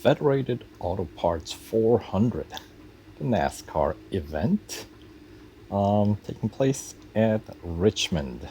Federated Auto Parts 400, the NASCAR event, taking place at Richmond.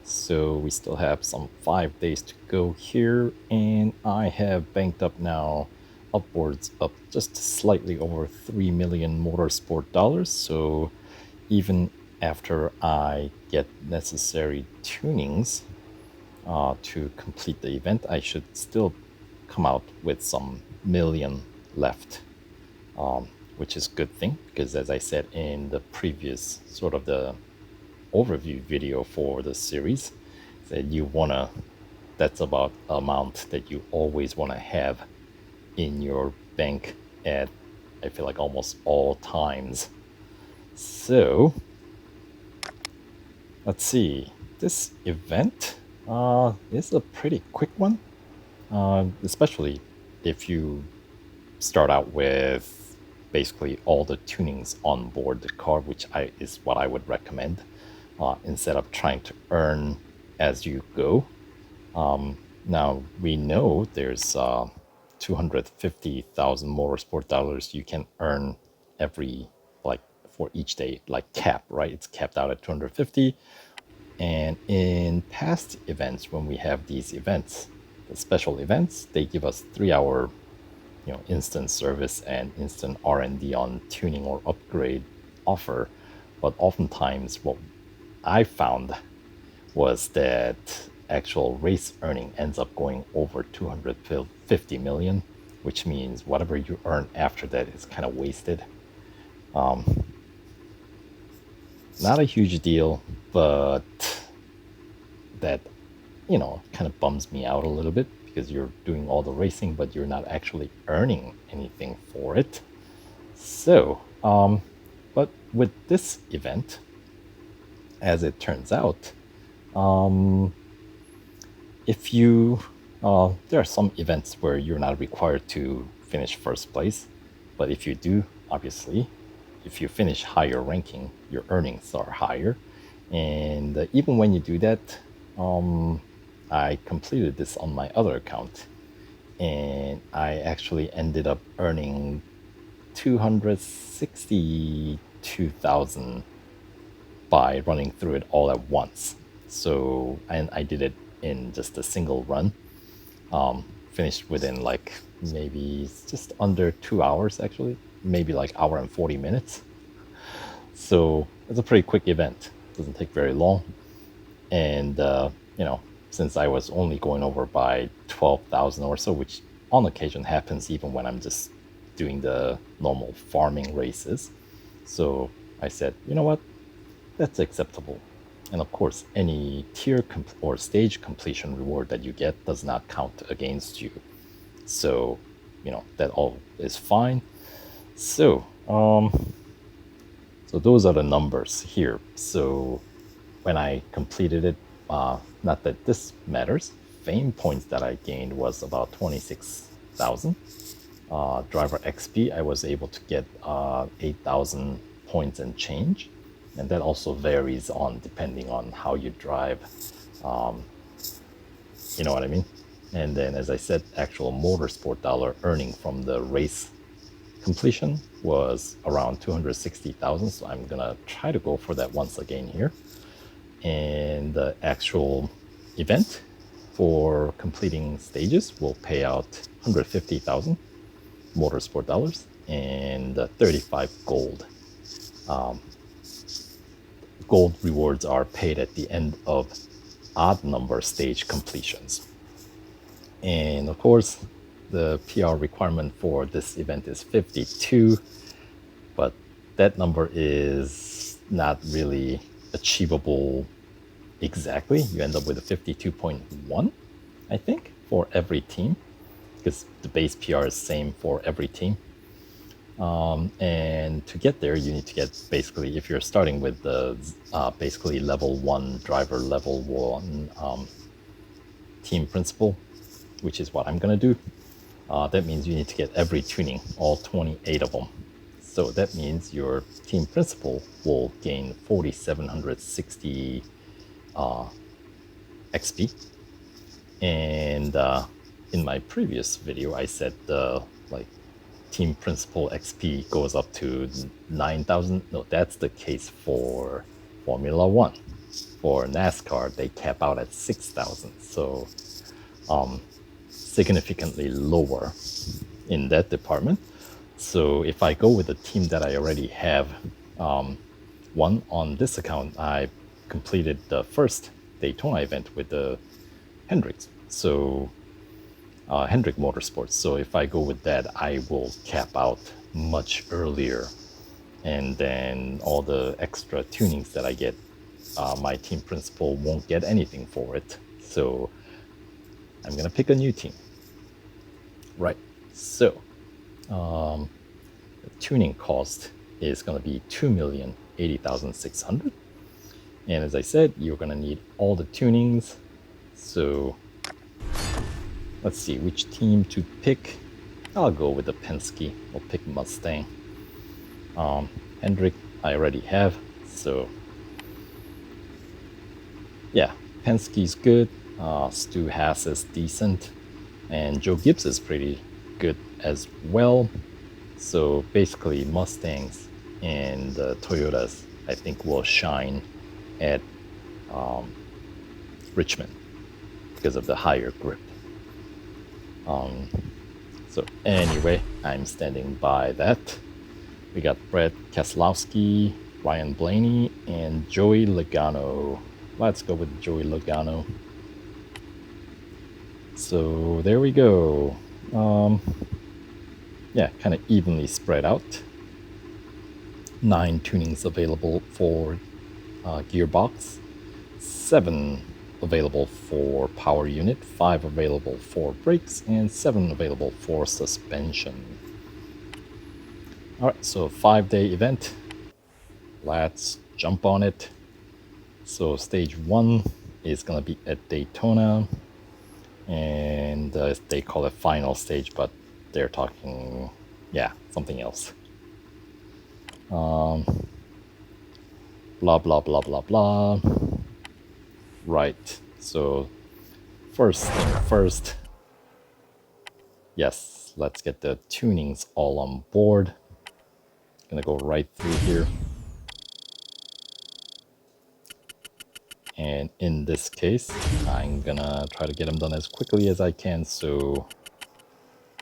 So we still have some 5 days to go here, and I have banked up now upwards of just slightly over 3 million motorsport dollars. So even after I get necessary tunings to complete the event, I should still come out with some million left, which is a good thing because, as I said in the previous sort of the overview video for the series, that that's about amount that you always want to have in your bank at, I feel like, almost all times. So let's see, this event is a pretty quick one, especially if you start out with basically all the tunings on board the car, which is what I would recommend, instead of trying to earn as you go. Now we know there's 250,000 motorsport dollars you can earn every, like, for each day, like cap, right? It's capped out at 250. And in past events, when we have these events, the special events, they give us 3-hour, instant service and instant R&D on tuning or upgrade offer. But oftentimes what I found was that actual race earning ends up going over 250 million, which means whatever you earn after that is kind of wasted. Not a huge deal, but that, kind of bums me out a little bit because you're doing all the racing, but you're not actually earning anything for it. So, but with this event, as it turns out, if you, there are some events where you're not required to finish first place, but if you do, obviously, if you finish higher ranking, your earnings are higher. And even when you do that, I completed this on my other account, and I actually ended up earning 262,000 by running through it all at once. So, and I did it in just a single run. Finished within like maybe just under 2 hours, actually, maybe like hour and 40 minutes. So it's a pretty quick event. Doesn't take very long. And, since I was only going over by 12,000 or so, which on occasion happens even when I'm just doing the normal farming races. So I said, you know what, that's acceptable. And of course, any tier or stage completion reward that you get does not count against you. So, that all is fine. So, so those are the numbers here. So when I completed it, not that this matters, fame points that I gained was about 26,000. Driver XP, I was able to get 8,000 points and change. And that also varies depending on how you drive. You know what I mean? And then, as I said, actual motorsport dollar earning from the race completion was around 260,000. So I'm gonna try to go for that once again here. And the actual event for completing stages will pay out 150,000 motorsport dollars and 35 gold. Gold rewards are paid at the end of odd number stage completions. And of course, the PR requirement for this event is 52, but that number is not really achievable exactly. You end up with a 52.1, I think, for every team, because the base PR is same for every team. And to get there, you need to get, basically, if you're starting with the basically level 1 driver, level 1 team principal, which is what I'm going to do, that means you need to get every tuning, all 28 of them. So that means your team principal will gain 4,760 XP. And in my previous video, I said the like team principal XP goes up to 9,000. No, that's the case for Formula One. For NASCAR, they cap out at 6,000. So significantly lower in that department. So if I go with the team that I already have, one on this account, I completed the first Daytona event with the Hendricks. So Hendrick Motorsports. So if I go with that, I will cap out much earlier, and then all the extra tunings that I get, my team principal won't get anything for it. So I'm gonna pick a new team. Right. So the tuning cost is gonna be 2,080,600. And as I said, you're gonna need all the tunings. So let's see which team to pick. I'll go with the Penske. I'll pick Mustang. Hendrick I already have, so yeah, Penske's good. Stu Haas is decent, and Joe Gibbs is pretty good as well. So basically, Mustangs and Toyotas, I think, will shine at Richmond because of the higher grip. So anyway, I'm standing by that. We got Brett Keselowski, Ryan Blaney, and Joey Logano. Let's go with Joey Logano. So there we go. Yeah, kind of evenly spread out. 9 tunings available for Gearbox, 7 available for power unit, 5 available for brakes, and 7 available for suspension. Alright, so 5-day event. Let's jump on it. So stage 1 is going to be at Daytona, and they call it final stage, but they're talking, yeah, something else. Blah, blah, blah, blah, blah. Right, so first thing first. Yes, let's get the tunings all on board. Gonna go right through here. And in this case, I'm gonna try to get them done as quickly as I can, so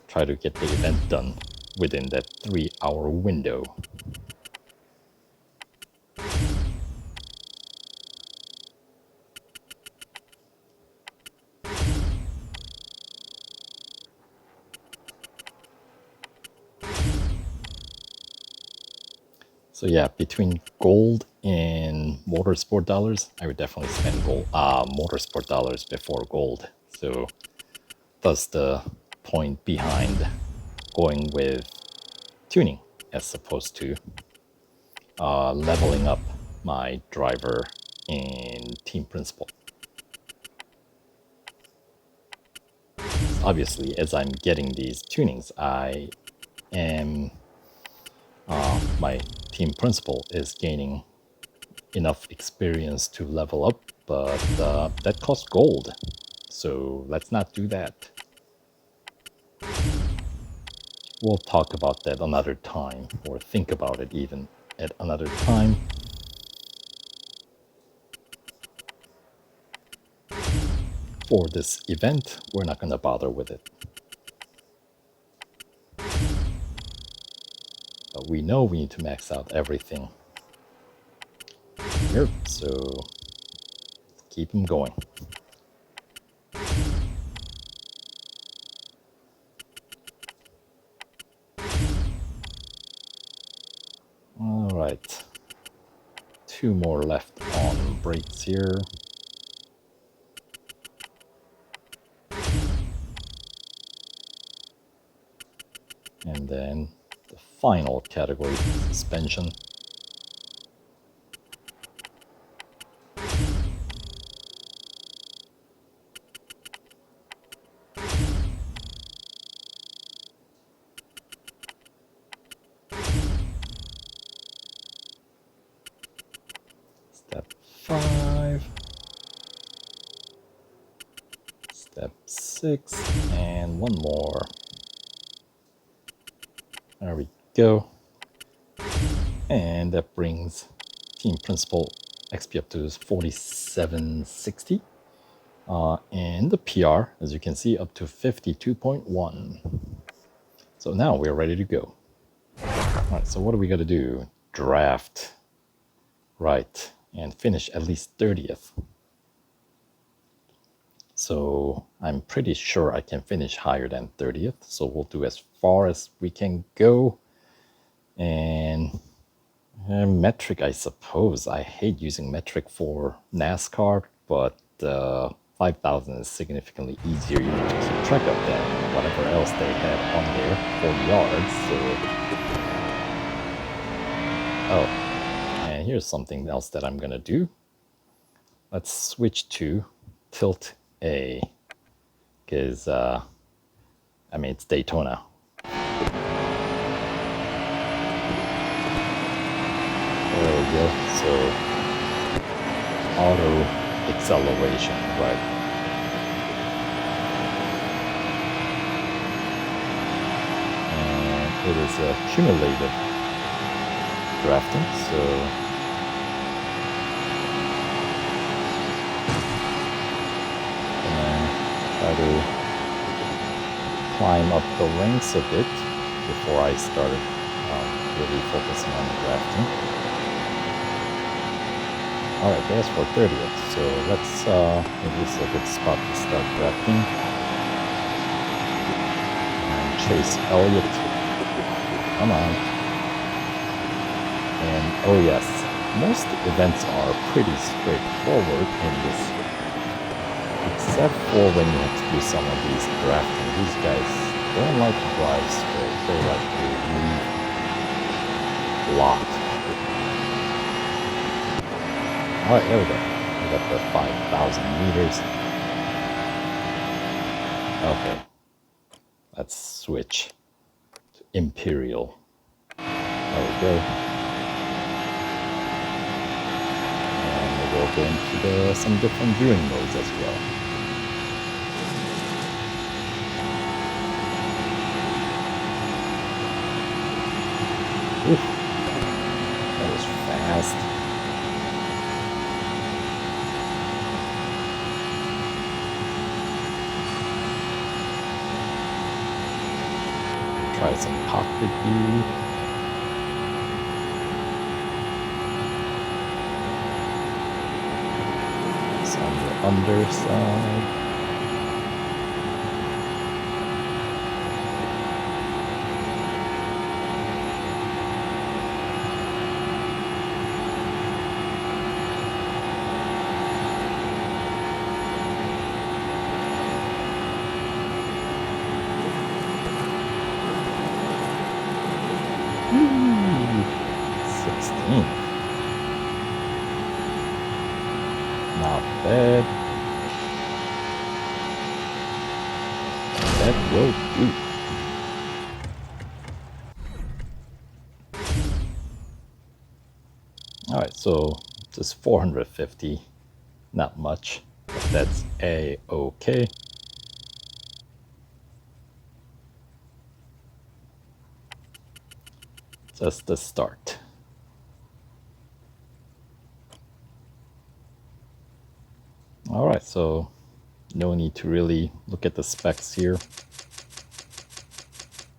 try to get the event done within that 3-hour window. So yeah, between gold and motorsport dollars, I would definitely spend motorsport dollars before gold. So that's the point behind going with tuning as opposed to leveling up my driver and team principal. Obviously, as I'm getting these tunings, I am my team principal is gaining enough experience to level up, but that costs gold, so let's not do that. We'll talk about that another time, or think about it even at another time. For this event, we're not going to bother with it. But we know we need to max out everything here, so let's keep them going. All right, 2 more left on brakes here. And then the final category, suspension. Step 5. Step 6. And one more. There we go. And that brings Team Principal XP up to 4760. And the PR, as you can see, up to 52.1. So now we're ready to go. All right, so what do we got to do? Draft. Right, and finish at least 30th. So I'm pretty sure I can finish higher than 30th. So we'll do as far as we can go. And metric, I suppose. I hate using metric for NASCAR, but 5,000 is significantly easier to keep track of than whatever else they had on there for yards. So, oh, and here's something else that I'm gonna do. Let's switch to Tilt A, because I mean it's Daytona. There we go. So auto acceleration, right? And it is a cumulative drafting, so try to climb up the ranks a bit before I started really focusing on the drafting. Alright, there's for 30th, so let's, maybe this is a good spot to start drafting. And Chase Elliott, come on. And, oh yes, most events are pretty straightforward in this, except for when you have to do some of these drafting. These guys don't like to drive straight, they like to leave blocked. Alright, there we go. We got the 5,000 meters. Okay. Let's switch to Imperial. There we go. And we'll go into some different viewing modes as well. Oof. That was fast. Try some cockpit view. It's on the underside. Ooh, 16. Not bad. That will do. Alright, so just 450. Not much, but that's A-okay. Just the start. All right, so no need to really look at the specs here.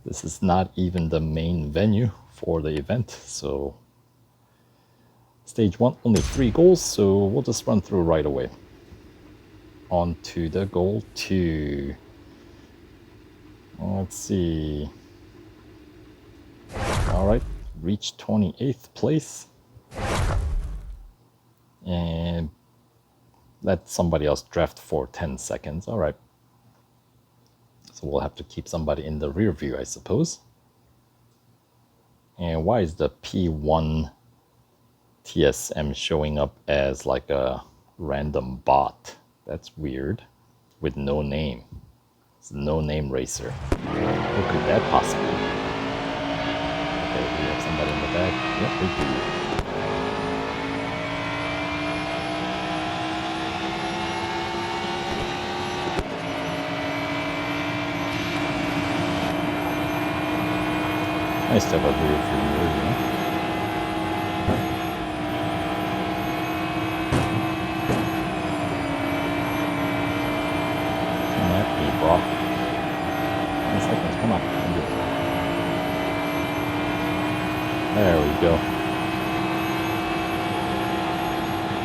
This is not even the main venue for the event, so stage 1, only 3 goals, so we'll just run through right away. On to the goal 2. Let's see. All right, reach 28th place. And let somebody else draft for 10 seconds. All right. So we'll have to keep somebody in the rear view, I suppose. And why is the P1 TSM showing up as like a random bot? That's weird. With no name. It's a no-name racer. What could that possibly be? Okay, we have somebody in the back. Yep, we do. Nice to have a rear view mirror, you know? Come at me, bro. 10 seconds, come on. There we go.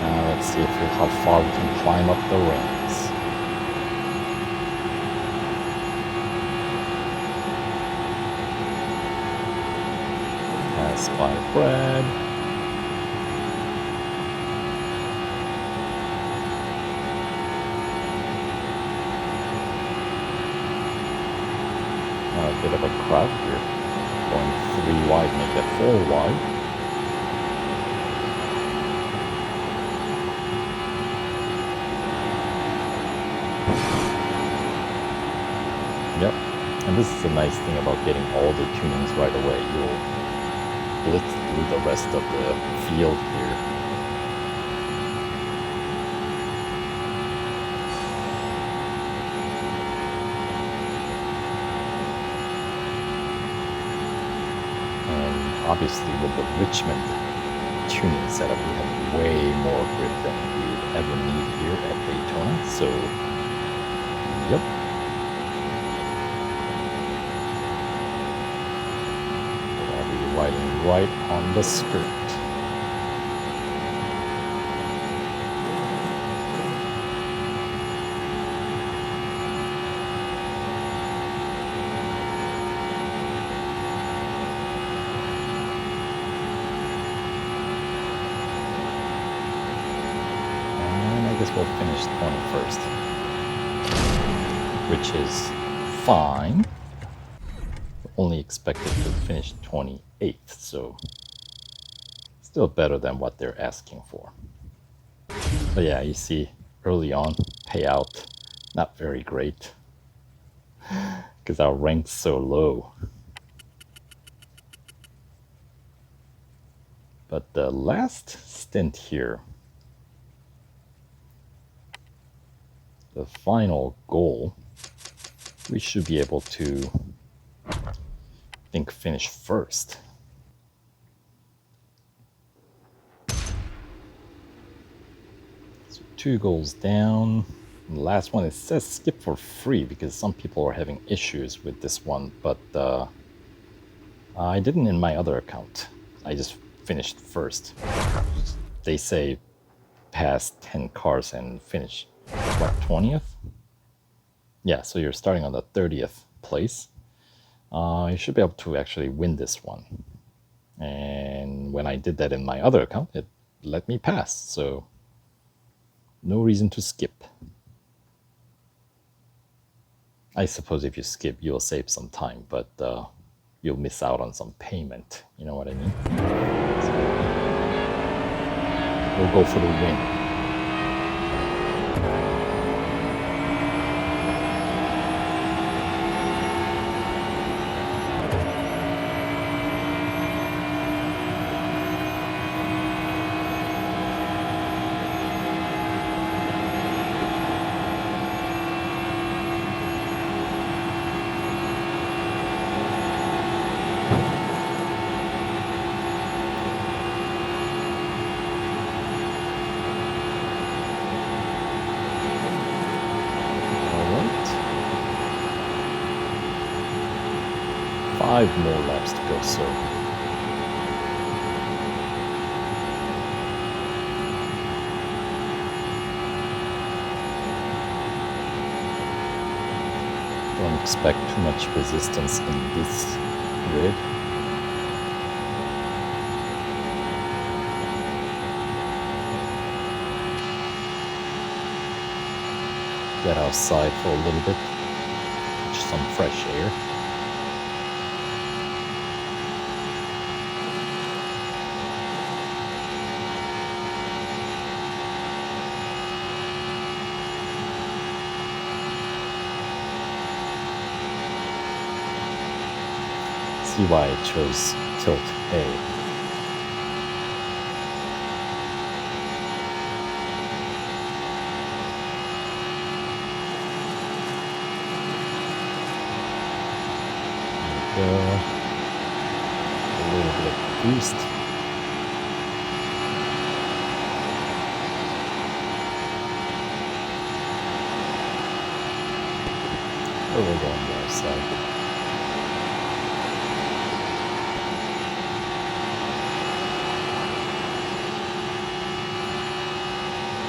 Now let's see how far we can climb up the rings. Pass by Brad. A bit of a crowd here. Going 3 wide, make it 4 wide. Yep, and this is the nice thing about getting all the tunings right away. You'll blitz through the rest of the field here. And obviously with the Richmond tuning setup, we have way more grip than we would ever need here at Daytona. So, yep. Riding right on the skirt. And I guess we'll finish 21st, which is fine. Only expected to finish 28th, so still better than what they're asking for. But yeah, you see early on, payout, not very great because our rank's so low. But the last stint here, the final goal, we should be able to, I think, finish first. So 2 goals down. And the last one, it says skip for free because some people are having issues with this one, but I didn't in my other account. I just finished first. They say pass 10 cars and finish, what, 20th? Yeah, so you're starting on the 30th place. You should be able to actually win this one. And when I did that in my other account, it let me pass. So no reason to skip. I suppose if you skip, you'll save some time, but you'll miss out on some payment. You know what I mean? So we'll go for the win. Five more laps to go, so don't expect too much resistance in this grid. Get outside for a little bit, catch some fresh air. See why I chose tilt A. There we go. little bit of boost. Or we'll go on the other side.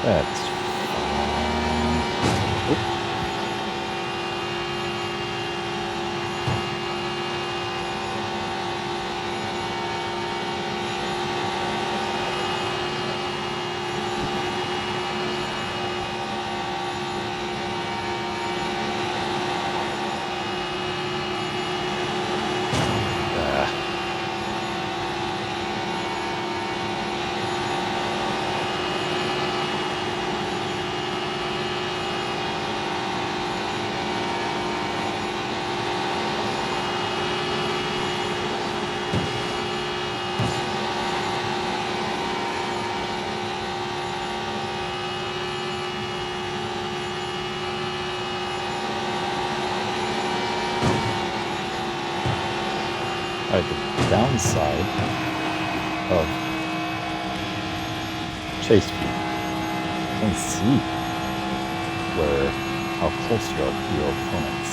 That's fine. Alright, the downside of chase view, you can see how close you are to your opponents.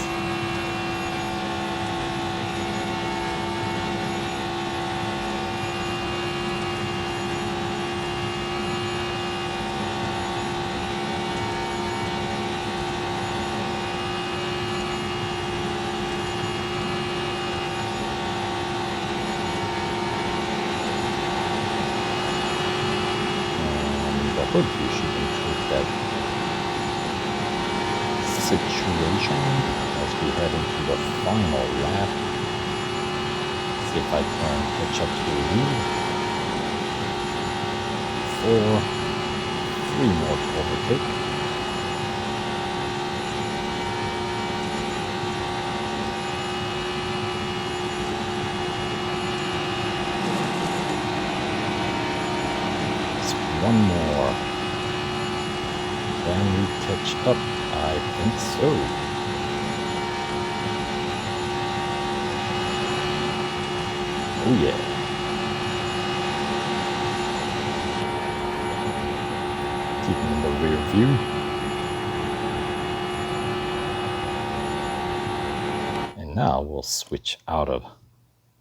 Hood view should improve that situation as we head into the final lap. See if I can catch up to the lead. 3 more to overtake. Just 1 more. Can we catch up? I think so. Oh yeah. Keeping in the rear view. And now we'll switch out of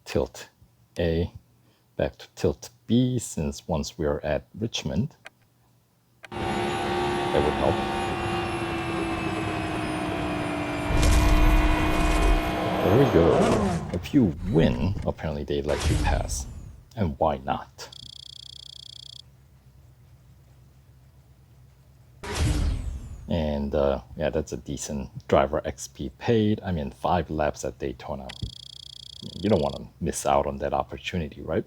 tilt A back to tilt B, since once we are at Richmond, that would help. There we go. If you win, apparently they let you pass. And why not? And yeah, that's a decent driver XP paid. I mean, 5 laps at Daytona. You don't want to miss out on that opportunity, right?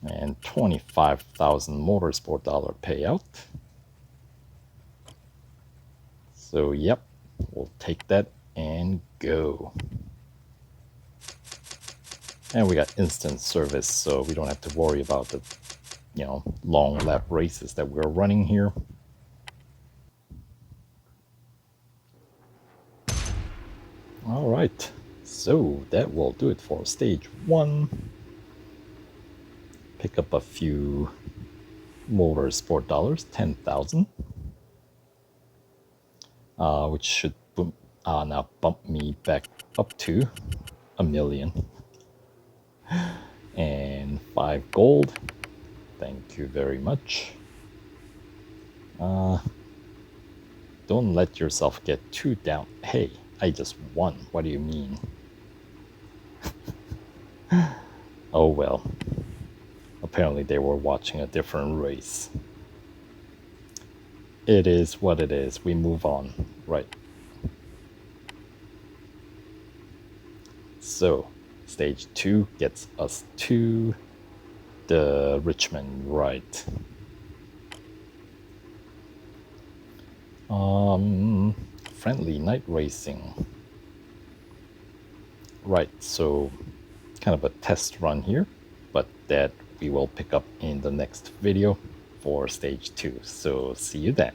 And 25,000 motorsport dollar payout. So yep, we'll take that and go. And we got instant service, so we don't have to worry about the, long lap races that we're running here. All right, so that will do it for stage 1. Pick up a few motorsport dollars, 10,000, which should now bump me back up to 1 million. And 5 gold. Thank you very much. Don't let yourself get too down. Hey, I just won. What do you mean? Oh well. Apparently they were watching a different race. It is what it is. We move on. Right. So, stage 2 gets us to the Richmond, right. Friendly night racing. Right, so kind of a test run here, but that we will pick up in the next video for stage 2. So see you then.